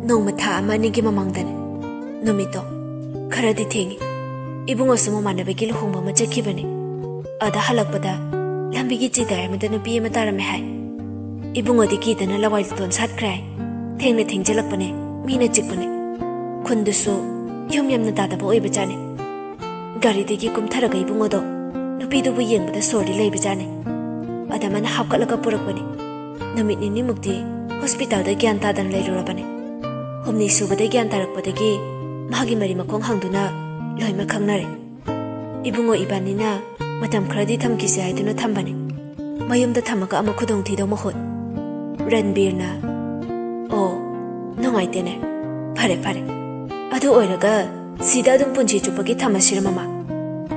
Nongma tha ama ni gi mamangdane numito kharadi thengi ibungo sumo manabagi luhongba ma chakibane ada halakpada lambi gi chidar ma dana pi ma tarame hai ibungo di ki dana lawai ton sat krai thengna thengjalakpane mina chikpane khundusu yum yamna dada bo oiba jane gari degi kumtharaga ibungo do nupi du bu yengbada sordi leiba jane ada mana hapkalaga purakpane namit ni mukti hospital da gyan tadan leirurabane humni subada gyan tarakpadagi magi mari makong hangduna loima khangnare ibungo ibanina matam khradi thamkisi haiduna thambane mayumda thamaka ama khudong thido mahot Ranbir na oh nongai tene phare phare adu oiraga sida dum punji chupagi thamasira mama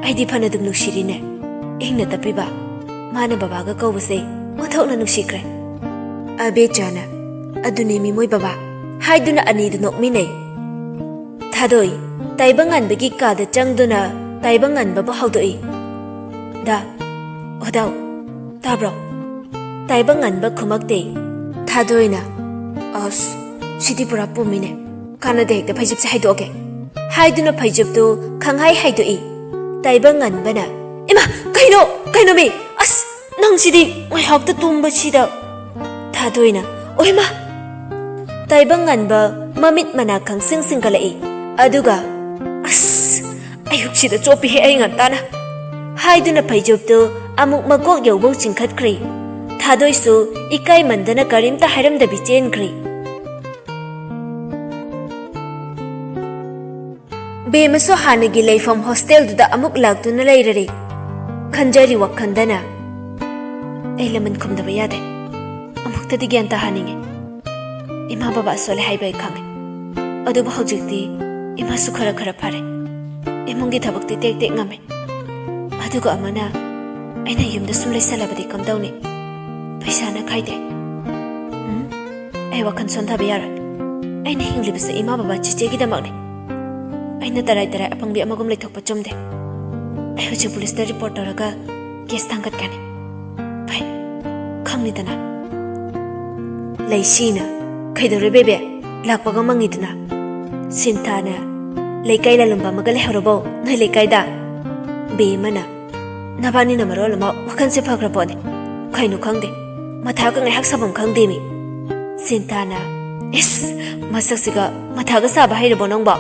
aidi phana dum nuksiri ne ingna tapiba mana baba ga kawbase othokna nuksikre abe chana aduni mi moi baba haiduna ani du nokmi nei thadoi taibangan bagi ka da changduna taibangan baba haudoi da odau tabro taibangan ba khumakte thadoi na as sidi pura pumine kana de hekta phajib se haidoge haiduna phajib tu khanghai haidoi taibangan bana ima kaino me as nang sidi oi hakta tumba sida thadoi na oima taibangan ba mamit mana khang sing sing kalai aduga as ayuk sida chopi he ai ngantana haiduna phajib tu amuk magok yobong chingkhat kri thadoi su ikai mandana karimta hairam da bichen kri be maso hanagi leifam hostel du da amuk lagtuna leirare khanjari wakhandana elemen khumdaba yade amukta di gyanta haninge ima baba sole haibai khange adu bahujikti ima su khara khara phare emungi thabakti tek tek ngame aduga amana aina yumda sum leisalabadi kamdawni paisa na khaide ai wakhan sondha biyara aina hinglibse ima baba chiche gi damakne aina tarai tarai apangbi amagum leithokpa chomde ai hoje police da report taraga case tangkat kane bai khangni dana leisina khaidore bebe lakpaga mangidna sintana leikai la lamba magal horobo ngai leikai da be mana nabani na marol ma wakan se phagra pode khainu khangde matha ka ngai hak sabam khangde mi sintana is masaksiga matha ga sa bahai rabo nongba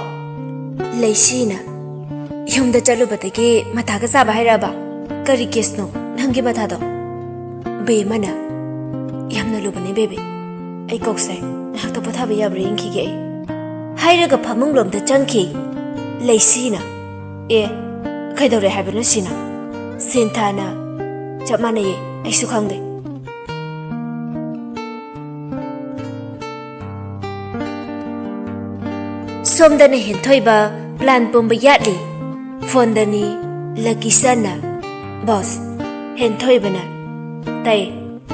leisina yumda chalu batagi matha ga sa bahai raba kari kesno nangi matha do be mana yamna lubane bebe ai koksai hakta patha ba yabra inki ge hairaga phamung lomda changki leisina e kaidore habana sina sintana chamane ye aisu khangde somdane henthoiba plan pomba yatli fondani lakisana boss henthoibana tai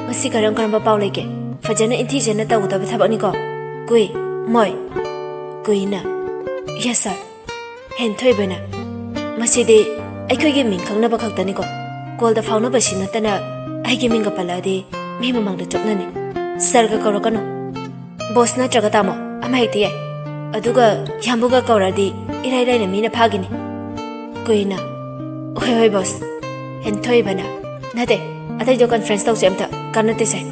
masi karam karamba paulege fajana inthi jana tawda thabani ko kui moi kuina yes sir henthoibana maside aikhoige min khangna ba khaktani ko kol da fauna ba sinatana aige minga palade mi mamang da chopnani sir ga korokano boss na traga tamo amai tiye aduga yambuga kauradi irai rai na mina phagini kuina oi oi boss henthoibana nade atai do conference tau semta kanate sai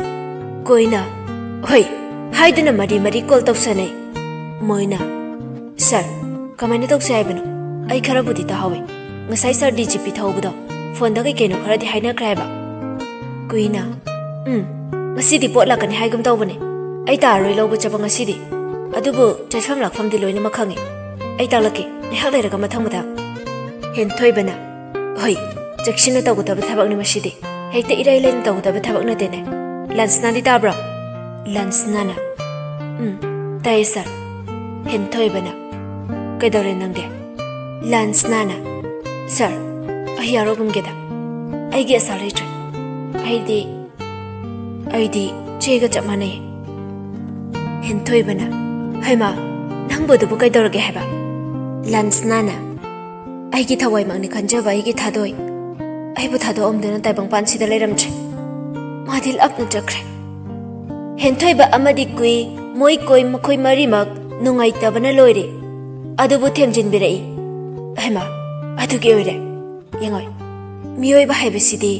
kuina oi haiduna mari call tau sane moina sir kamaina tau sai bano ai khara budi ta hawe ngasai sir DGP thaubudo phone da kai keno khara di haina kraiba kuina ngasi di pot la kan haigum tau bane ai ta roi lobu chapa ngasi di adubu chaisam lakfam di loina makhangi ai ta lake ne hak leira ga mathang mathang henthoi bana hoi chakshina tau gudaba thabak ni masidi heite irai len tau gudaba thabak na dene lansna di tabra lansna na tai sir henthoi bana kaidore nangde lansna na sir ai yaro gum geda ai ge sare tre ai di chega chamane henthoi bana haima nangbodu bu kaidore ge haba lansna na ai gi thawai mangni khanjaba ai gi thadoi ai bu thado omdena taibang pan sida leiramche madil apna chakre henthoi ba amadi kui moi koi makhoi mari mak ꯅꯨꯡꯉꯥꯏꯇꯕꯅ ꯂꯣꯏꯔꯦ ꯑꯗꯨꯕꯨ ꯊꯦꯡꯖꯤꯟꯕꯤꯔꯛꯏ ꯍꯩꯃꯥ ꯑꯗꯨꯒꯤ ꯑꯣꯏꯔꯦ ꯌꯦꯡꯉꯣꯏ ꯃꯤꯑꯣꯏꯕ ꯍꯥꯏꯕꯁꯤꯗꯤ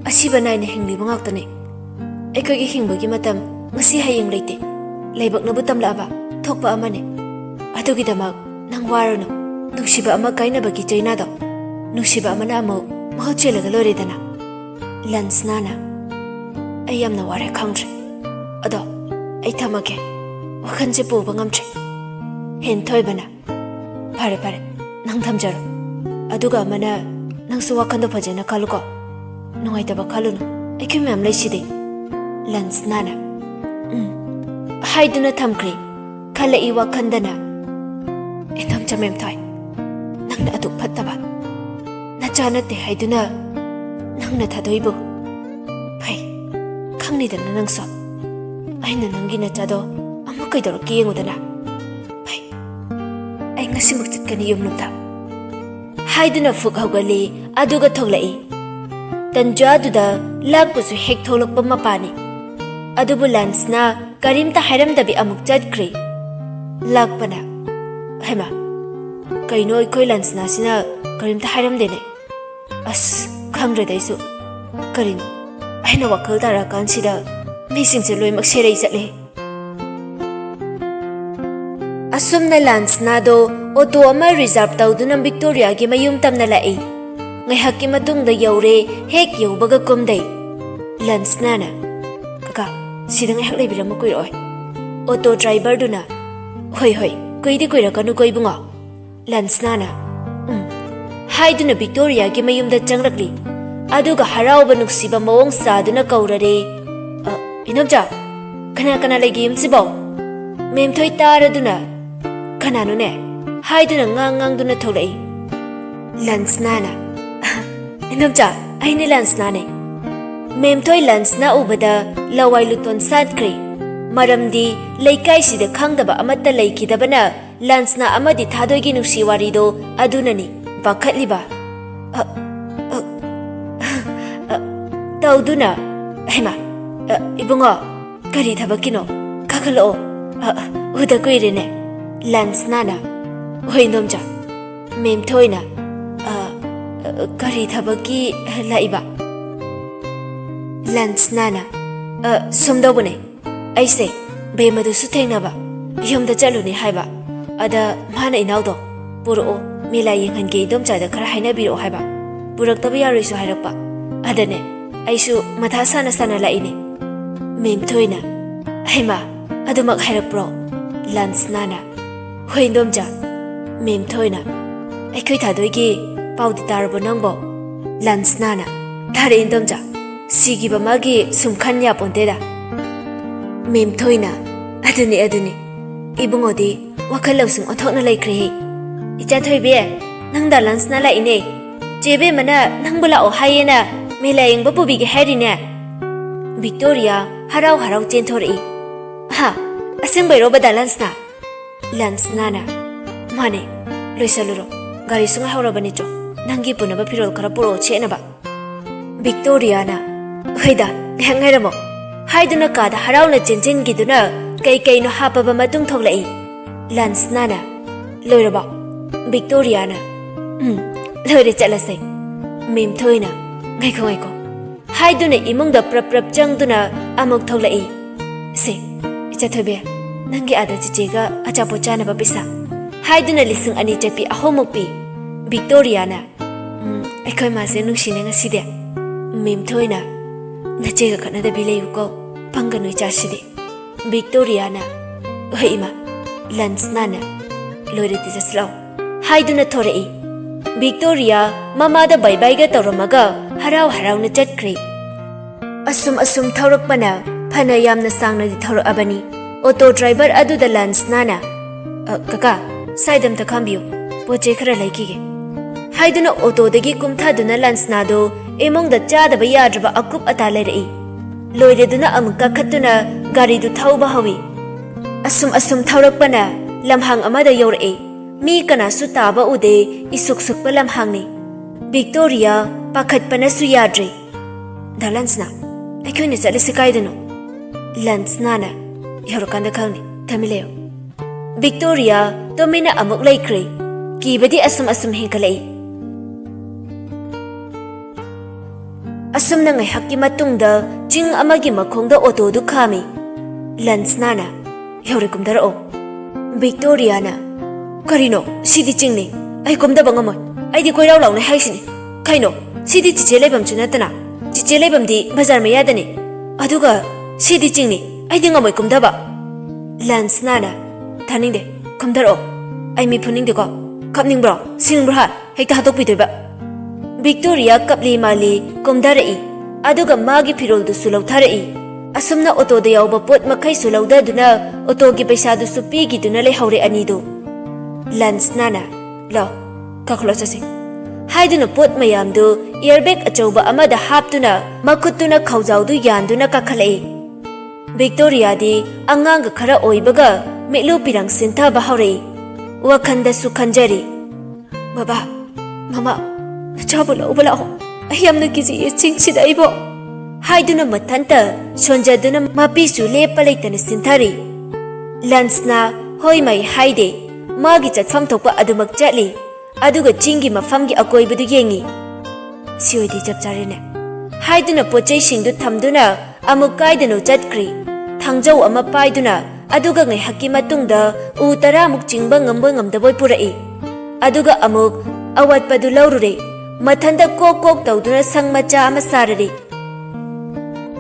ꯑꯁꯤꯕ ꯅꯥꯏꯅ ꯍꯤꯡꯂꯤꯕ ꯉꯥꯛꯇꯅꯤ ꯑꯩꯈꯣꯏꯒꯤ ꯍꯤꯡꯕꯒꯤ ꯃꯇꯝ ꯉꯁꯤ ꯍꯌꯦꯡ ꯂꯩꯇꯦ ꯂꯥꯏꯕꯛꯅꯕꯨ ꯇꯝꯂꯛꯑꯕ ꯊꯣꯛꯄ ꯑꯃꯅꯤ ꯑꯗꯨꯒꯤꯗꯃꯛ ꯅꯪ ꯋꯥꯔꯨꯅꯨ ꯅꯨꯡꯁꯤꯕ ꯑꯃ ꯀꯥꯏꯅꯕꯒꯤ ꯆꯩꯅꯥꯗꯣ ꯅꯨꯡꯁꯤꯕ ꯑꯃꯅ ꯑꯃꯨꯛ ꯃꯍꯨꯠ ꯆꯦꯜꯂꯒ ꯂꯣꯏꯔꯦꯗꯅ ꯂꯟꯁꯅꯥꯅ ꯑꯩ ꯌꯥꯝꯅ ꯋꯥꯔꯦ ꯈꯪꯗ꯭ꯔꯦ ꯑꯗꯣ ꯑꯩ ꯊꯝꯃꯒꯦ ꯋꯥꯈꯟꯁꯦ ꯄꯨꯕ ꯉꯝꯗ꯭ꯔꯦ ꯍꯦꯟꯊꯣꯏꯕꯅ ꯐꯔꯦ ꯐꯔꯦ ꯅꯪ ꯊꯝꯖꯔꯣ ꯑꯗꯨꯒ ꯑꯃꯅ ꯅꯪꯁꯨ ꯋꯥꯈꯟꯗꯣ ꯐꯖꯅ ꯈꯜꯂꯨꯀꯣ ꯅꯨꯡꯉꯥꯏꯇꯕ ꯈꯜꯂꯨꯅꯨ ꯑꯩꯈꯣꯏ ꯃꯌꯥꯝ ꯂꯩꯁꯤꯗꯤ ꯂꯟꯁꯅꯥꯅ ꯍꯥꯏꯗꯨꯅ ꯊꯝꯈ꯭ꯔꯦ ꯈꯜꯂꯛꯏ ꯋꯥꯈꯟꯗꯅ ꯏꯟꯗꯣꯝꯆꯥ ꯃꯦꯝꯊꯣꯏ ꯅꯪꯅ ꯑꯗꯨꯛ ꯐꯠꯇꯕ ꯅꯆꯥ ꯅꯠꯇꯦ ꯍꯥꯏꯗꯨꯅ ꯅꯪꯅ ꯊꯥꯗꯣꯏꯕꯨ ꯐꯩ ꯈꯪꯅꯤꯗꯅ ꯅꯪꯁꯨ ꯑꯩꯅ ꯅꯪꯒꯤ ꯅꯆꯥꯗꯣ ꯑꯃꯨꯛ ꯀꯩꯗꯧꯔꯛꯀꯦ ꯌꯦꯡꯉꯨꯗꯅ ꯐꯩ ꯑꯩ ꯉꯁꯤꯃꯛ ꯆꯠꯀꯅꯤ ꯌꯨꯝꯂꯣꯝꯗ ꯍꯥꯏꯗꯨꯅ ꯐꯨꯛ ꯍꯧꯒꯠꯂꯤ ꯑꯗꯨꯒ ꯊꯣꯛꯂꯛꯏ ꯇꯟꯖꯥꯗꯨꯗ ꯂꯥꯛꯄꯁꯨ ꯍꯦꯛ ꯊꯣꯛꯂꯛꯄ ꯃꯄꯥꯅꯤ ꯑꯗꯨꯕꯨ ꯂꯟꯁꯅ ꯀꯔꯤꯝꯇ ꯍꯥꯏꯔꯝꯗꯕꯤ ꯑꯃꯨꯛ ꯆꯠꯈ꯭ꯔꯦ ꯂꯥꯛꯄꯅ ꯍꯩꯃꯥ ꯀꯩꯅꯣ ꯑꯩꯈꯣꯏ ꯂꯟꯁꯅꯥꯁꯤꯅ ꯀꯔꯤꯝꯇ ꯍꯥꯏꯔꯝꯗꯦꯅꯦ ꯑꯁ ꯈꯪꯗ꯭ꯔꯦꯗ ꯑꯩꯁꯨ ꯀꯔꯤꯅꯣ ꯑꯩꯅ ꯋꯥꯈꯜ ꯇꯥꯔꯛꯀꯥꯟꯁꯤꯗ ꯃꯤꯁꯤꯡꯁꯦ ꯂꯣꯏꯅꯃꯛ ꯁꯦꯔꯩ ꯆꯠꯂꯦ ꯑꯁꯨꯝꯅ ꯂꯟꯁꯅꯥꯗꯣ ꯑꯣꯇꯣ ꯑꯃ ꯔꯤꯖꯥꯔꯚ ꯇꯧꯗꯨꯅ ꯚꯤꯛꯇꯣꯔꯤꯌꯥꯒꯤ ꯃꯌꯨꯝ ꯇꯝꯅ ꯂꯥꯛꯏ ꯉꯥꯏꯍꯥꯛꯀꯤ ꯃꯇꯨꯡꯗ ꯌꯧꯔꯦ ꯍꯦꯛ ꯌꯧꯕꯒ ꯀꯨꯝꯗꯩ ꯂꯟꯁꯅꯥꯅ ꯀꯀꯥ ꯁꯤꯗ ꯉꯥꯏꯍꯥꯛ ꯂꯩꯕꯤꯔꯝꯃꯨ ꯀꯨꯏꯔꯛꯑꯣꯏ ꯑꯣꯇꯣ ꯗ꯭ꯔꯥꯏꯚꯔꯗꯨꯅ ꯍꯣꯏ ꯍꯣꯏ ꯀꯨꯏꯗꯤ ꯀꯨꯏꯔꯛꯀꯅꯨꯀꯣ ꯏꯕꯨꯡꯉꯣ ꯂꯟꯁꯅꯥꯅ ꯍꯥꯏꯗꯨꯅ ꯚꯤꯛꯇꯣꯔꯤꯌꯥꯒꯤ ꯃꯌꯨꯝꯗ ꯆꯪꯂꯛꯂꯤ ꯑꯗꯨꯒ ꯍꯔꯥꯎꯕ ꯅꯨꯡꯁꯤꯕ ꯃꯑꯣꯡ ꯆꯥꯗꯨꯅ ꯀꯧꯔꯔꯦ ꯏꯅꯣꯝꯆꯥ ꯀꯅꯥ ꯀꯅꯥ ꯂꯩꯒꯦ ꯌꯨꯝꯁꯤꯕꯣ ꯃꯦꯝꯊꯣꯏ ꯇꯥꯔꯗꯨꯅ ꯀꯅꯥꯅꯣꯅꯦ ꯍꯥꯏꯗꯨꯅ ꯉꯥꯡꯗꯨꯅ ꯊꯣꯛꯂꯛꯏ ꯂꯟꯁꯅꯥꯅ ꯏꯅꯣꯝꯆꯥ ꯑꯩꯅꯦ ꯂꯟꯁꯅꯥꯅꯦ ꯃꯦꯝꯊꯣꯏ ꯂꯟꯁꯅꯥ ꯎꯕꯗ ꯂꯋꯥꯏ ꯂꯨꯇꯣꯟ ꯁꯥꯠꯈ꯭ꯔꯦ ꯃꯔꯝꯗꯤ ꯂꯩꯀꯥꯏꯁꯤꯗ ꯈꯪꯗꯕ ꯑꯃꯠꯇ ꯂꯩꯈꯤꯗꯕꯅ ꯂꯟꯁꯅꯥ ꯑꯃꯗꯤ ꯊꯥꯗꯣꯏꯒꯤ ꯅꯨꯡꯁꯤ ꯋꯥꯔꯤꯗꯣ ꯑꯗꯨꯅꯅꯤ ꯄꯥꯈꯠꯂꯤꯕ ꯇꯧꯗꯨꯅ ꯍꯩꯃꯥ ꯏꯕꯨꯡꯉꯣ ꯀꯔꯤ ꯊꯕꯛꯀꯤꯅꯣ ꯀꯥꯈꯠꯂꯛꯑꯣ ꯎꯗ ꯀꯨꯏꯔꯦꯅꯦ ꯂꯟꯁꯅꯥꯅ ꯍꯣꯏ ꯏꯟꯗꯣꯝꯆꯥ ꯃꯦꯝꯊꯣꯏꯅ ꯀꯔꯤ ꯊꯕꯛꯀꯤ ꯂꯥꯛꯏꯕ ꯂꯟꯁꯅꯥꯅ ꯁꯨꯝꯗꯧꯕꯅꯦ ꯑꯩꯁꯦ ꯕꯦꯃꯗꯨꯁꯨ ꯊꯦꯡꯅꯕ ꯌꯨꯝꯗ ꯆꯠꯂꯨꯅꯤ ꯍꯥꯏꯕ ꯑꯗ ꯃꯥꯅ ꯏꯅꯥꯎꯗꯣ ꯄꯨꯔꯛꯑꯣ ꯃꯦꯂꯥ ꯌꯦꯡꯍꯟꯒꯦ ꯏꯗꯣꯝꯆꯥꯗ ꯈꯔ ꯍꯥꯏꯅꯕꯤꯔꯛꯑꯣ ꯍꯥꯏꯕ ꯄꯨꯔꯛꯇꯕ ꯌꯥꯔꯣꯏꯁꯨ ꯍꯥꯏꯔꯛꯄ ꯑꯗꯅꯦ ꯑꯩꯁꯨ ꯃꯊꯥ ꯁꯥꯅ ꯂꯥꯛꯏꯅꯦ ꯃꯦꯝꯊꯣꯏꯅ ꯍꯩꯃꯥ ꯑꯗꯨꯃꯛ ꯍꯥꯏꯔꯛꯄ꯭ꯔꯣ ꯂꯟꯁꯅꯥꯅ ꯍꯣꯏ ꯏꯟꯗꯣꯝꯆꯥ ꯃꯦꯝꯊꯣꯏꯅ ꯑꯩꯈꯣꯏ ꯊꯥꯗꯣꯏꯒꯤ ꯄꯥꯎꯗꯤ ꯇꯥꯔꯕꯣ ꯅꯪꯕꯣ ꯂꯟꯁꯅꯥꯅ ꯇꯥꯔꯦ ꯏꯟꯗꯣꯝꯆꯥ ꯁꯤꯈꯤꯕ ꯃꯥꯒꯤ ꯁꯨꯝ ꯈꯟ ꯌꯥꯄꯣꯟꯇꯦꯗ ꯃꯦꯝꯊꯣꯏꯅ ꯑꯗꯨꯅꯤ ꯏꯕꯨꯡꯉꯣꯗꯤ ꯋꯥꯈꯜ ꯂꯧꯁꯤꯡ ꯑꯣꯟꯊꯣꯛꯅ ꯂꯩꯈ꯭ꯔꯦꯍꯦ ꯏꯆꯥ ꯊꯣꯏꯕꯤ ꯅꯪꯗ ꯂꯟꯁꯅꯥ ꯂꯥꯛꯏꯅꯦ ꯆꯦꯕꯦꯝꯃꯅ ꯅꯪꯕꯨ ꯂꯥꯛꯑꯣ ꯍꯥꯏꯌꯦꯅ ꯃꯦꯂꯥ ꯌꯦꯡꯕ ꯄꯨꯕꯤꯒꯦ ꯍꯥꯏꯔꯤꯅꯦ ꯚꯤꯛꯇꯣꯔꯤꯌꯥ ꯍꯔꯥꯎ ꯆꯦꯟꯊꯣꯔꯛꯏ ꯍꯥ ꯑꯁꯦꯡꯕꯩꯔꯣ ꯕꯗꯥ ꯂꯟꯁꯅꯥ ꯂꯟꯁꯅꯥꯅ ꯃꯥꯅꯦ ꯂꯣꯏꯁꯜꯂꯨꯔꯣ ꯒꯥꯔꯤꯁꯨ ꯉꯥꯏꯍꯧꯔꯕꯅꯤ ꯆꯣ ꯅꯪꯒꯤ ꯄꯨꯅꯕ ꯐꯤꯔꯣꯜ ꯈꯔ ꯄꯨꯔꯛꯑꯣ ꯁꯦꯠꯅꯕ ꯚꯤꯛꯇꯣꯔꯤꯌꯥꯅ ꯍꯣꯏꯗ ꯉꯥꯏꯍꯥꯛ ꯉꯥꯏꯔꯝꯃꯣ ꯍꯥꯏꯗꯨꯅ ꯀꯥꯗ ꯍꯔꯥꯎꯅ ꯆꯦꯟꯁꯤꯟꯈꯤꯗꯨꯅ ꯀꯩꯅꯣ ꯍꯥꯞꯄꯕ ꯃꯇꯨꯡ ꯊꯣꯛꯂꯛꯏ ꯂꯟꯁꯅꯥꯅ ꯂꯣꯏꯔꯕꯣ ꯚꯤꯛꯇꯣꯔꯤꯌꯥꯅ ꯂꯣꯏꯔꯦ ꯆꯠꯂꯁꯦ ꯃꯦꯝꯊꯣꯏꯅ ꯉꯥꯏꯈꯣ ꯍꯥꯏꯗꯨꯅ ꯏꯃꯨꯡꯗ ꯄ꯭ꯔꯞ ꯆꯪꯗꯨꯅ ꯑꯃꯨꯛ ꯊꯣꯛꯂꯛꯏ ꯁꯦ ꯏꯆꯥ ꯊꯣꯏꯕꯤ ꯅꯪꯒꯤ ꯑꯥꯗ ꯆꯤꯆꯦꯒ ꯑꯆꯥꯄꯣꯠ ꯆꯥꯅꯕ ꯄꯩꯁꯥ ꯍꯥꯏꯗꯨꯅ 2,000 ꯆꯠꯄꯤ 3 ꯄꯤ ꯚꯤꯛꯇꯣꯔꯤꯌꯥꯅ ꯑꯩꯈꯣꯏ ꯃꯥꯁꯦ ꯅꯨꯡꯁꯤꯅꯦ ꯉꯁꯤꯗꯤ ꯃꯦꯝꯊꯣꯏꯅ ꯅꯆꯦꯒ ꯈꯠꯅꯗꯕꯤ ꯂꯩꯌꯨꯀꯣ ꯄꯪꯒꯅꯨ ꯏꯆꯥꯁꯤꯗꯤ ꯚꯤꯛꯇꯣꯔꯤꯌꯥꯅ ꯍꯣꯏ ꯏꯃꯥ ꯂꯟꯁꯅꯥꯅ ꯂꯣꯏꯔꯗꯤ ꯆꯠꯁꯤꯂꯥꯎ ꯍꯥꯏꯗꯨꯅ ꯊꯣꯔꯛꯏ ꯚꯤꯛꯇꯣꯔꯤꯌꯥ ꯃꯃꯥꯗ ꯕꯥꯏ ꯇꯧꯔꯝꯃꯒ ꯍꯔꯥꯎꯅ ꯆꯠꯈ꯭ꯔꯦ ꯑꯁꯨꯝ ꯊꯧꯔꯛꯄꯅ ꯐꯅ ꯌꯥꯝꯅ ꯁꯥꯡꯅꯗꯤ ꯊꯧꯔꯛꯑꯕꯅꯤ ꯑꯣꯇꯣ ꯗ꯭ꯔꯥꯏꯚꯔ ꯑꯗꯨꯗ ꯂꯟꯁꯅꯥꯅ ꯀꯀꯥ ꯁꯥꯏꯗ ꯑꯝꯇ ꯈꯥꯝꯕꯤꯌꯨ ꯄꯣꯠꯆꯩ ꯈꯔ ꯂꯩꯈꯤꯒꯦ ꯍꯥꯏꯗꯨꯅ ꯑꯣꯇꯣꯗꯒꯤ ꯀꯨꯝꯊꯗꯨꯅ ꯂꯟꯁꯅꯥꯗꯣ ꯏꯃꯨꯡꯗ ꯆꯥꯗꯕ ꯌꯥꯗ꯭ꯔꯕ ꯑꯀꯨꯞ ꯑꯇꯥ ꯂꯩꯔꯛꯏ ꯂꯣꯏꯔꯗꯨꯅ ꯑꯃꯨꯛ ꯀꯥꯈꯠꯇꯨꯅ ꯒꯥꯔꯤꯗꯨ ꯊꯧꯕ ꯍꯧꯏ ꯑꯁꯨꯝ ꯊꯧꯔꯛꯄꯅ ꯂꯝꯍꯥꯡ ꯑꯃꯗ ꯌꯧꯔꯛꯏ ꯃꯤ ꯀꯅꯥꯁꯨ ꯇꯥꯕ ꯎꯗꯦ ꯏꯁꯨꯛ ꯁꯨꯛꯄ ꯂꯝꯍꯥꯡꯅꯤ ꯚꯤꯛꯇꯣꯔꯤꯌꯥ ꯄꯥꯈꯠꯄꯅꯁꯨ ꯌꯥꯗ꯭ꯔꯦ ꯗꯥ ꯂꯟꯁꯅꯥ ꯑꯩꯈꯣꯏꯅ ꯆꯠꯂꯤꯁꯤ ꯀꯥꯏꯗꯅꯣ ꯂꯟꯁꯅꯥꯅ ꯌꯧꯔꯀꯥꯟꯗ ꯈꯪꯅꯤ ꯊꯝꯃꯤ ꯂꯩꯌꯣ Victoria tomina amuk laikre kibadi asum hengkalai asum na ngai hakki matungda jing amagi makhongda auto du khami lens nana yauri kumdaro Victoria na karino sidi chingni ai kumda bangamoi ai di koirau launa haisini kaino sidi chiche leibam chunatana chiche leibam di bazar me yadani aduga sidi chingni ai di ngamoi kumda ba lens nana thani de kumdaro ai mi phuning de ko kapning bro sing bro ha hekta hatok pi ba Victoria kapli mali kumdarai aduga magi firol du sulau tharai asumna auto da yawba pot makai sulau da duna auto gi paisa du supi gi duna le haure ani do lens nana lo kakhlo chasi haiduna pot mayam du airbag achauba amada haptuna makutuna khaujau du yanduna kakhalai Victoria di angang ga khara oibaga melu pirang sintha ba haure wakhanda su khanjari baba mama Chabula ubala ho ayamna kisi chingchida ibo haiduna mathanta sonjaduna mapi su lepalaitana sinthari lansna hoi mai haide magi chatfam thokpa adumak chatli aduga chingi mafamgi akoibudu yengi siodi japcharine haiduna pochai singdu thamduna amuk kaidano chatkri thangjau ama paiduna aduga ngai hakki matungda u taramuk chingba ngamboi ngamdaboi purai aduga amuk awatpadu laurure Mathanda kok tawduna sang macha ama sarari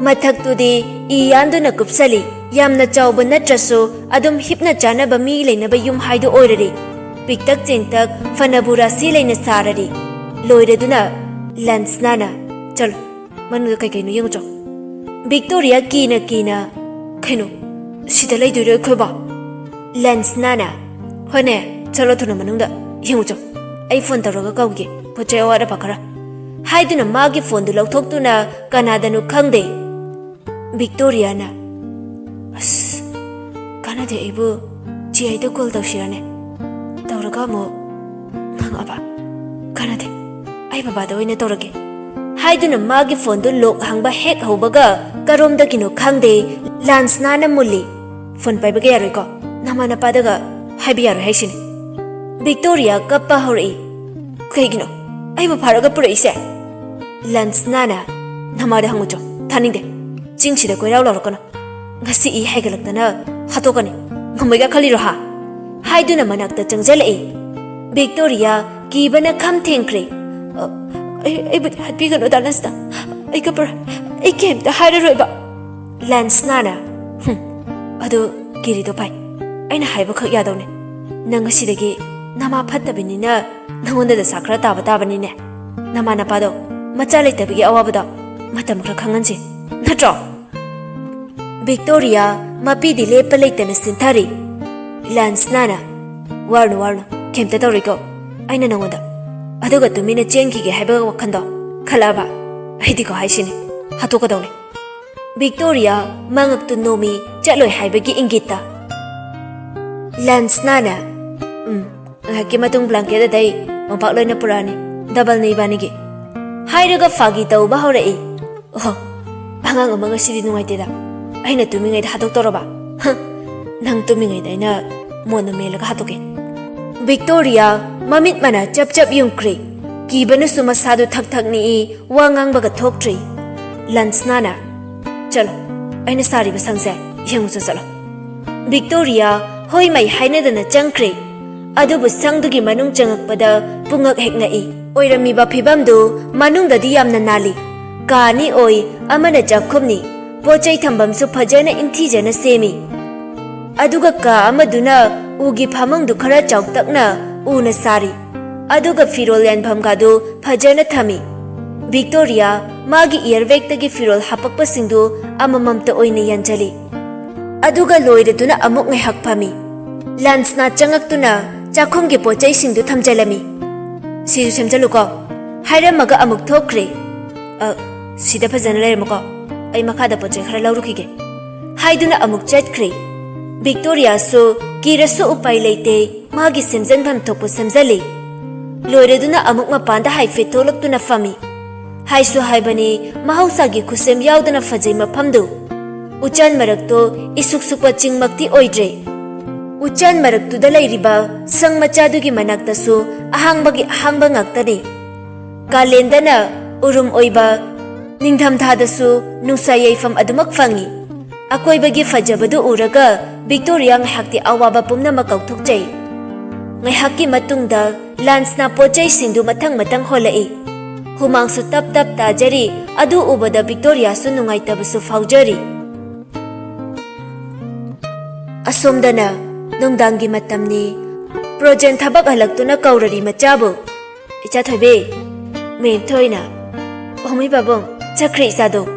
mathak tudi iyanduna kupsali yamna chawba natrasu adum hipna chana ba mi leina ba yum haidu oirari piktak chintak fanabura si leina sarari loireduna lens nana chalo manu kai kai no yengu cho Victoria kina kaino sida lei dure khoba lens nana hone chalo thuna manungda yengu cho ai phone tawraga kawge poche awara pakara haiduna magi phone du lauthokuna kanadanu khangde Victoria na as kanade ibu chai da call tawshirane tawraga mo ngaba kanade ai baba da oina tawrage haiduna magi phone du lok hangba hek hobaga karom da kino khangde lans nana mulli phone pai baga yaroi ko namana padaga haibi yaro haisine Victoria kappa hori kaigino ai ba pharaga pura ise lens nana namada hangucho thaninde chingchida koirau lorokana ngasi I haigalakdana hatokani ngamaiga khaliro ha haiduna manakta changjalai Victoria kibana kham thengkre ai but happy gano dalasta ai kapra ai kem ta haira roiba lens nana adu kiri do pai aina haiba khak yadawne nang asidagi nama phattabinina nangonda da sakra taba tabanine nama napado macha leitabigi awabada matam khra khanganji natro Victoria mapi di lepa leitana sinthari lens nana warnu kemta tawriko aina nangonda aduga tumina chenki ge haiba wakhando khalaba aidi ko haisini hatoka dawne Victoria mangak tu nomi chaloi haibagi ingita lens nana Haki matung blanket dai mampak loina purani double nei bani ge hairaga fagi tau ba horai oh angang amanga sidi nungai teda aina tumingai da hatok toroba nang tumingai da ina mona melaga hatoke Victoria mamit mana chap yungkre kibanu suma sadu thak ni wangang baga thoktrei lens nana chalo aina sari ba sangse yengu chalo Victoria hoi mai haina dana changkre adubu sangdugi manung changakpada pungak heknai oirami ba phibamdu manungdadi yamna nali kani oi amana jakhumni pochai thambam su phajana inthijana semi aduga ka amaduna ugi phamang du khara chawtakna una sari aduga firol yanpham gadu phajana thami Victoria magi earbag tagi firol hapakpa singdu amamamta oina yanjali aduga loireduna amuk ngai hakphami lansna changaktuna chakhumgi pochai singdu thamjalami sidu semjaluko hairamaga amuk thokre sida phajana lermako ai makhada pochai khara laurukige haiduna amuk chatkre Victoria so kirasu upai leite magi semjanbam thokpo semjali loireduna amuk mapanda haife tholaktuna fami haisu haibani mahausagi khusem yaudana phajai maphamdu uchan marakto isuksukwa chingmakti oidre Ucan maraktuda lairiba sang machadugi manaktasu ahangba ngaktani. Kalendana urum oiba ningthamthadasu nungsa yaifam adumak fangi. Akoibagi fajabadu uraga Victoria ngayhakti awaba pumnamak kaukthokjay. Ngayhakki matungda lunch na pochai singdu matang holai. Humangsu tap tajari adu ubada Victoria su nungaitabasu faujari. Asomdana nungdangi matamni project thabak halaktuna kaurari machabu. Icha thoibe mem thoina. Omi babong chakri sado.